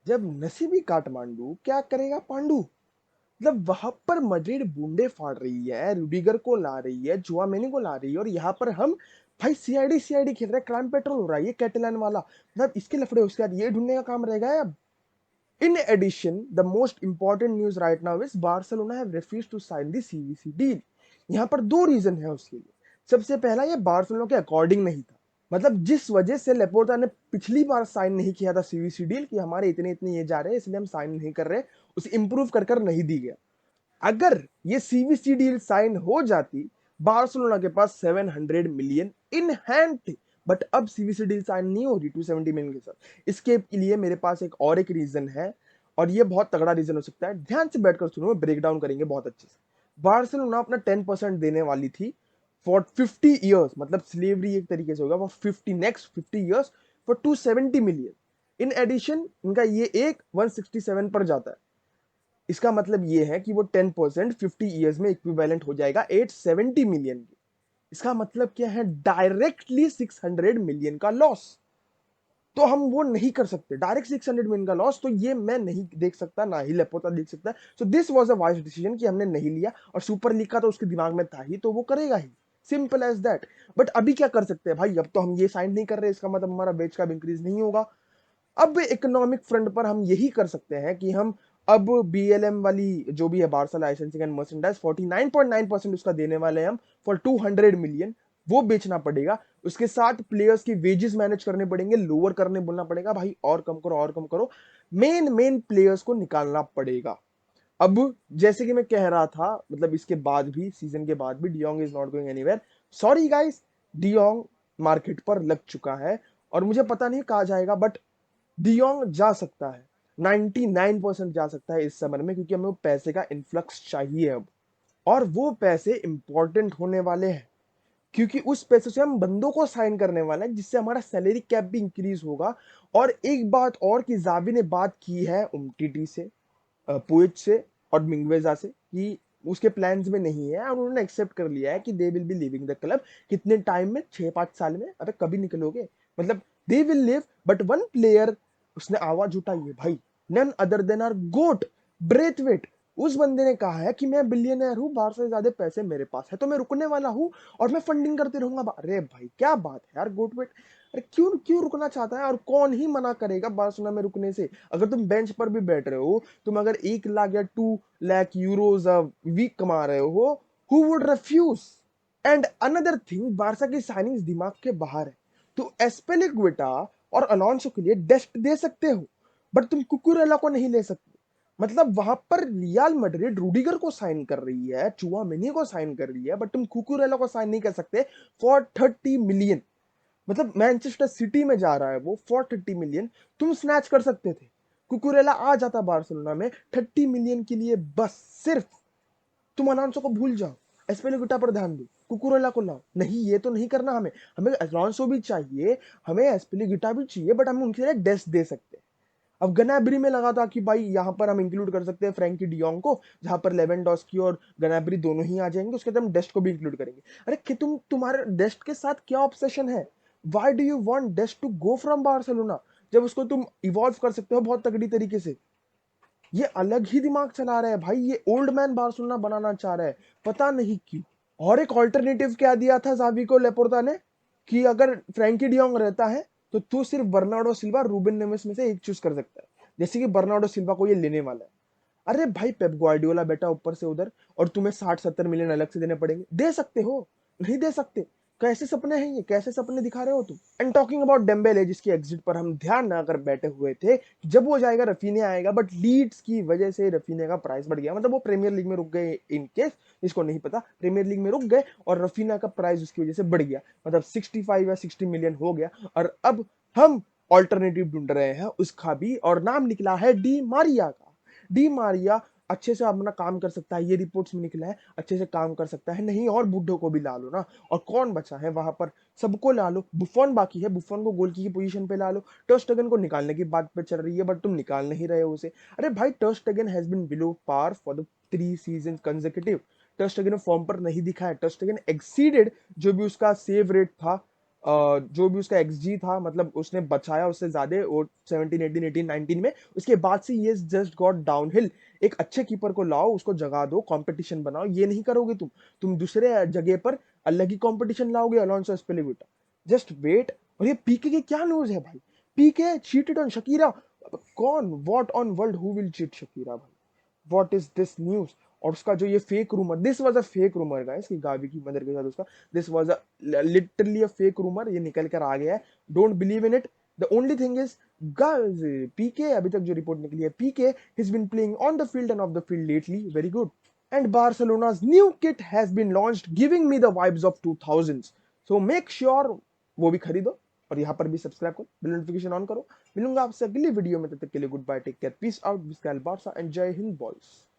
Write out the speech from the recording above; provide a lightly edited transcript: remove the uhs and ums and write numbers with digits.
जब नसीबी काठमांडू क्या करेगा पांडू। मतलब वहां पर मैड्रिड बूंदे फाड़ रही है, रूडिगर को ला रही है, चुआमेनी को ला रही है, और यहाँ पर हम भाई सीआईडी सीआईडी खेल रहे हैं, क्राइम पेट्रोल हो रहा है ये कैटेलान वाला। मतलब इसके लफड़े उसके बाद ये ढूंढने का काम रहेगा अब। In addition, the most important news right now is Barcelona have refused to sign the CVC deal. यहाँ पर दो रीजन है उसके लिए। सबसे पहला, ये बार्सिलोना के अकॉर्डिंग नहीं था। मतलब जिस वजह से लेपोर्टा ने पिछली बार साइन नहीं किया था सीवीसी डील कि हमारे इतने इतने ये जा रहे हैं इसलिए हम साइन नहीं कर रहे, उसे इंप्रूव कर कर नहीं दी गया। अगर ये सीवीसी डील साइन हो जाती, बार्सिलोना के पास 700 मिलियन इन हैंड थे। बट अब सीवीसी डील साइन नहीं हो रही 270 मिलियन के साथ। इसके लिए मेरे पास एक रीजन है, और ये बहुत तगड़ा रीजन हो सकता है। ध्यान से बैठकर सुनो, ब्रेक डाउन करेंगे बहुत अच्छे से। बार्सिलोना अपना 10% देने वाली थी फॉर 50 ईयर्स, मतलब स्लेवरी एक तरीके से होगा for 50 next 50 years for 270 million. In addition इनका ये एक 167 पर जाता है। इसका मतलब ये है कि वो 10% 50 ईयर्स में इक्विवेलेंट हो जाएगा 870 मिलियन की। इसका मतलब क्या है, डायरेक्टली 600 मिलियन का लॉस। तो हम वो नहीं कर सकते, डायरेक्ट 600 मिलियन का लॉस तो ये मैं नहीं देख सकता, ना ही लेपोर्टा देख सकता। So this was a wise decision कि हमने नहीं लिया, और सुपर लीग का तो उसके दिमाग में था ही, तो वो करेगा ही, सिंपल एज दैट। बट अभी क्या कर सकते हैं भाई, अब तो हम ये साइन नहीं कर रहे, इसका मतलब हमारा वेज का इंक्रीज नहीं होगा। अब इकोनॉमिक फ्रंट पर हम यही कर सकते हैं कि हम अब बीएलएम वाली जो भी है, बारसा लाइसेंसिंग एंड मर्चेंडाइज, 49.9% उसका देने वाले हैं हम फॉर 200 मिलियन। वो बेचना पड़ेगा। उसके साथ प्लेयर्स की वेजेस मैनेज करने पड़ेंगे, लोअर करने बोलना पड़ेगा भाई, और कम करो और कम करो। मेन मेन प्लेयर्स को निकालना पड़ेगा। अब जैसे कि मैं कह रहा था, मतलब इसके बाद भी, सीजन के बाद भी, de Jong is not going anywhere. Sorry guys, de Jong market पर लग चुका है, और मुझे पता नहीं कहा जाएगा, बट डियोंग जा सकता है। 99% जा सकता है इस समर में, क्योंकि हमें पैसे का इन्फ्लक्स चाहिए अब। और वो पैसे इंपॉर्टेंट होने वाले हैं, क्योंकि उस पैसे से हम बंदों को साइन करने वाले हैं, जिससे हमारा सैलरी कैप भी इंक्रीज होगा। और एक बात और, कि जावी ने बात की है उमटीटी से, पुएच से और मिंगवेजा से, कि उसके प्लान्स में नहीं है, और उन्होंने एक्सेप्ट कर लिया है कि they will be living the club. कितने टाइम में, 6-5 साल में, अबे कभी निकलोगे। मतलब they will live, but one player, उसने आवाज उठाई है भाई, none other than our goat, Braithwaite. उस बंदे ने कहा है कि मैं बिलियनर हूं, 12 से ज्यादा पैसे मेरे पास है, तो मैं रुकने वाला हूं, और मैं फंडिंग करते रहूंगा। अरे भाई क्या बात है यार, गोटवेट। अरे क्यों क्यों रुकना चाहता है, और कौन ही मना करेगा बार्सिलोना में रुकने से। अगर तुम बेंच पर भी बैठ रहे हो, तुम अगर 1 लाख या 2 लाख यूरोज वीक कमा रहे हो, who would refuge. And another thing, Barça की साइनिंग्स दिमाग के बाहर है। तो एस्पेलिक्विटा और अलोंसो के लिए डेस्ट दे सकते हो, बट तुम कुकुरेला को नहीं ले सकते। मतलब वहां पर रियल मैड्रिड रूडिगर को साइन कर रही है, चुआमेनी को साइन कर रही है, बट तुम कुकुरेला को साइन नहीं कर सकते फॉर 30 मिलियन। मतलब मैनचेस्टर सिटी में जा रहा है वो फॉर 30 मिलियन, तुम स्नैच कर सकते थे। कुकुरेला आ जाता बार्सिलोना में 30 मिलियन के लिए, बस सिर्फ। तुम अलोंसो को भूल जाओ, एस्पेलिक्विटा पर ध्यान दो, कुकुरेला को लाओ। नहीं, ये तो नहीं करना हमें। हमें अलोंसो भी चाहिए, हमें एस्पेलिक्विटा भी चाहिए, बट हम उनके लिए डेस्ट दे सकते हैं। अब गनाब्री में लगा था कि भाई यहाँ पर हम इंक्लूड कर सकते हैं फ्रैंकी डियोंग को, जहां पर लेवेंडोस्की और गनाब्री दोनों ही आ जाएंगे, उसके बाद हम डेस्ट को भी इंक्लूड करेंगे। अरे कि तुम्हारे डेस्ट के साथ क्या ऑब्सेशन है। Why do you want Dest to go from Barcelona, जब उसको तुम इवॉल्व कर सकते हो बहुत तगड़ी तरीके से। ये अलग ही दिमाग चला रहा है भाई, ये ओल्ड मैन बार्सिलोना बनाना चाह रहा है, पता नहीं क्यों। और एक ऑल्टरनेटिव क्या दिया था जावी को लेपोर्ता ने, कि अगर फ्रैंकी डियोंग रहता है तो तू सिर्फ बर्नार्डो सिल्वा, रूबेन नेवेस में से एक चूज कर सकता है, जैसे कि बर्नार्डो सिल्वा को ये लेने वाला है। अरे भाई पेप ग्वार्डियोला बेटा ऊपर से उधर, और तुम्हें 60-70 मिलियन अलग से देने पड़ेंगे, दे सकते हो, नहीं दे सकते। कैसे सपने हैं ये, कैसे सपने दिखा रहे हो तुम। एंड टॉकिंग अबाउट डेम्बेले, जिसकी एग्जिट पर हम ध्यान ना कर बैठे हुए थे, जब वो जाएगा रफीने आएगा, बट लीड्स की वजह से रफीने का प्राइस बढ़ गया। मतलब वो प्रीमियर लीग में रुक गए, इन केस इसको नहीं पता, प्रीमियर लीग में रुक गए, और रफीना का प्राइस उसकी वजह से बढ़ गया, मतलब 65 या 60 मिलियन हो गया। और अब हम ऑल्टरनेटिव ढूंढ रहे हैं उसका भी, और नाम निकला है डी मारिया का। डी मारिया अच्छे से अपना काम कर सकता है, ये रिपोर्ट्स में निकला है, अच्छे से काम कर सकता है। नहीं, और बुड्ढों को भी ला लो ना, और कौन बचा है वहां पर, सबको ला लो। बुफॉन बाकी है, बुफॉन को गोल की पोजीशन पे ला लो। टर्स्टेगन को निकालने की बात पे चल रही है, बट तुम निकाल नहीं रहे हो उसे। अरे भाई, Ter Stegen has been below par for the 3 season consecutive. Ter Stegen form पर नहीं दिखा है, टर्स्टेगन एक्सीडेड जो भी उसका सेव रेट था जो भी उसका एक्सजी था, मतलब उसने बचाया उससे ज्यादा वो 17 18 18 19 में। उसके बाद से ये जस्ट गॉट डाउनहिल। एक अच्छे कीपर को लाओ, उसको जगा दो, कंपटीशन बनाओ। ये नहीं करोगे तुम दूसरे जगह पर अलग ही कंपटीशन लाओगे, अलोंसो एस्पिलिक्विटा। Just wait. और ये पीके की क्या न्यूज है भाई? Pique cheated on Shakira. कौन, what on world who will cheat Shakira भाई? What is this news? और उसका जो ये fake rumour, this was a fake rumour guys कि गावी की मदर के साथ उसका, this was a literally a fake rumour. ये निकल कर आ गया है, don't believe in it. The only thing is guys, Pique अभी तक जो रिपोर्ट निकली है, Pique has been playing on the field and off the field lately very good. And Barcelona's new kit has been launched, giving me the vibes of 2000s. So make sure वो भी खरीदो, और यहाँ पर भी subscribe करो, bill notification on करो। मिलूंगा आपसे अगली वीडियो में, तब तक के लिए good bye, take care, peace out, Visca Barca and Jai Hind boys.